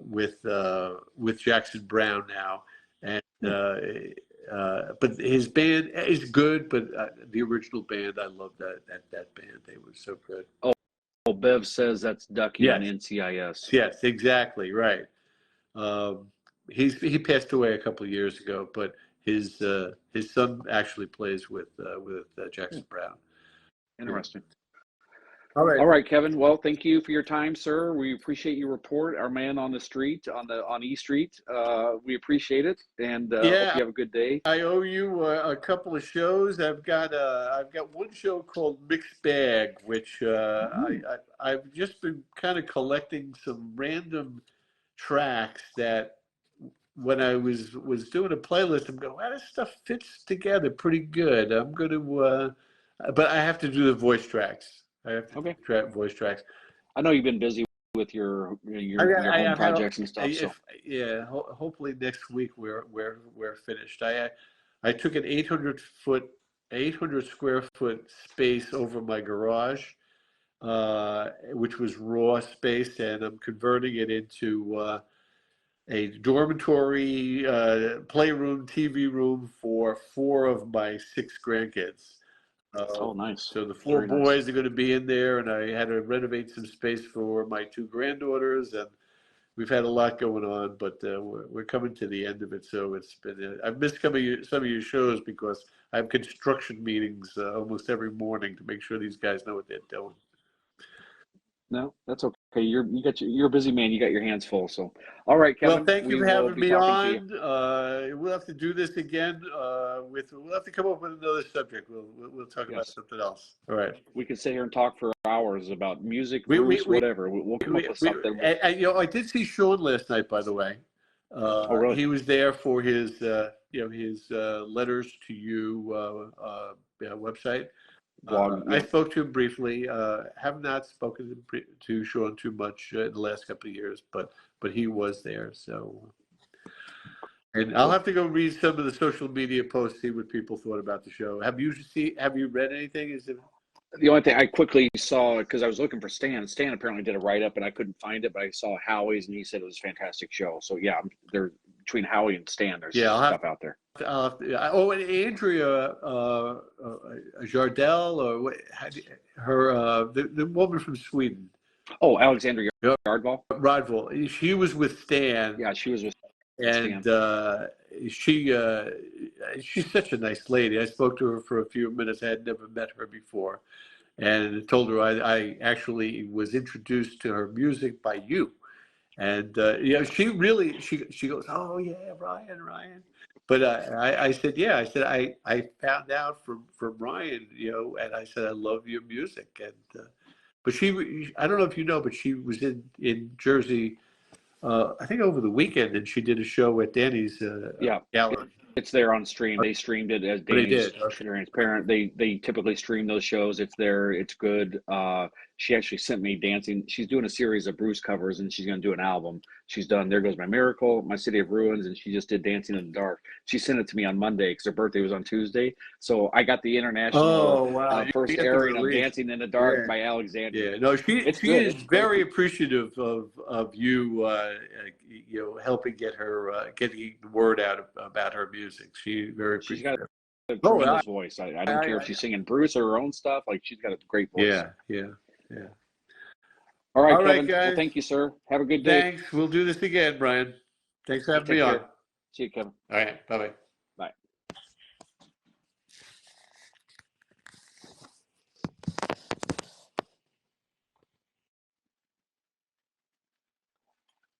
with Jackson Browne now, and but his band is good. But the original band, I love that band. They were so good. Oh, Bev says that's Ducky on NCIS. Yes, exactly right. He passed away a couple of years ago, but his son actually plays with Jackson Browne. Interesting. All right, Kevin. Well, thank you for your time, sir. We appreciate your report. Our man on the street, on E Street. We appreciate it, and hope you have a good day. I owe you a couple of shows. I've got one show called Mixed Bag, which I've just been kind of collecting some random tracks that when I was doing a playlist, I'm going, wow, this stuff fits together pretty good. I'm going to, but I have to do the voice tracks. I have to do voice tracks. I know you've been busy with your home projects and stuff. Hopefully next week we're finished. I took an 800 square foot space over my garage, which was raw space, and I'm converting it into a dormitory, playroom, TV room for 4 of my 6 grandkids. Nice. So the 4 boys are going to be in there, and I had to renovate some space for my 2 granddaughters, and we've had a lot going on, but we're coming to the end of it. So it's been I've missed some of your shows because I have construction meetings almost every morning to make sure these guys know what they're doing. No, that's okay. You're a busy man. You got your hands full. So, all right, Kevin. Well, thank you for having me on. We'll have to do this again. We'll have to come up with another subject. We'll talk about something else. All right. We could sit here and talk for hours about music, whatever. We'll come up with something. I did see Sean last night, by the way. Oh, really? He was there for his his letters to you website. I spoke to him briefly. Have not spoken to Sean too much in the last couple of years, but he was there. So, and I'll have to go read some of the social media posts, see what people thought about the show. Have you read anything? Is it? The only thing I quickly saw, because I was looking for Stan. Stan apparently did a write-up, and I couldn't find it, but I saw Howie's, and he said it was a fantastic show. So, yeah, between Howie and Stan, there's stuff out there. And Andrea Jardel, or the woman from Sweden. Oh, Alexandra Yardval. She was with Stan. Yeah, she was with Stan. And she's such a nice lady. I spoke to her for a few minutes. I had never met her before, and told her I actually was introduced to her music by you. And she goes, oh yeah, Ryan. But I said, yeah. I said I found out from Ryan, and I said I love your music. And but I don't know if you know, but she was in Jersey, I think over the weekend, and she did a show at Danny's gallery. It's there on stream. They streamed it as But they Danny's did. Okay. Transparent. They typically stream those shows. It's there. It's good. She actually sent me dancing. She's doing a series of Bruce covers, and she's going to do an album. She's done There Goes My Miracle, My City of Ruins, and she just did Dancing in the Dark. She sent it to me on Monday because her birthday was on Tuesday. So I got the international Wow! first You get the airing of release. Dancing in the Dark Yeah. by Alexandria. Yeah, no, she It's she good. is very appreciative of you, you know, helping get her getting the word out about her music. She very She's got appreciative. a Oh, tremendous voice. I don't care if she's singing Bruce or her own stuff. Like, she's got a great voice. yeah. All right, All right, Kevin. guys. Well, thank you, sir. Have a good day. Thanks. We'll do this again, Brian. Thanks for having Take me on. care. See you, Kevin. All right. Bye-bye. Bye.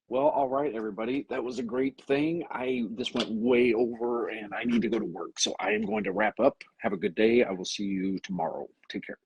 Well, all right, everybody. That was a great thing. This went way over, and I need to go to work, so I am going to wrap up. Have a good day. I will see you tomorrow. Take care.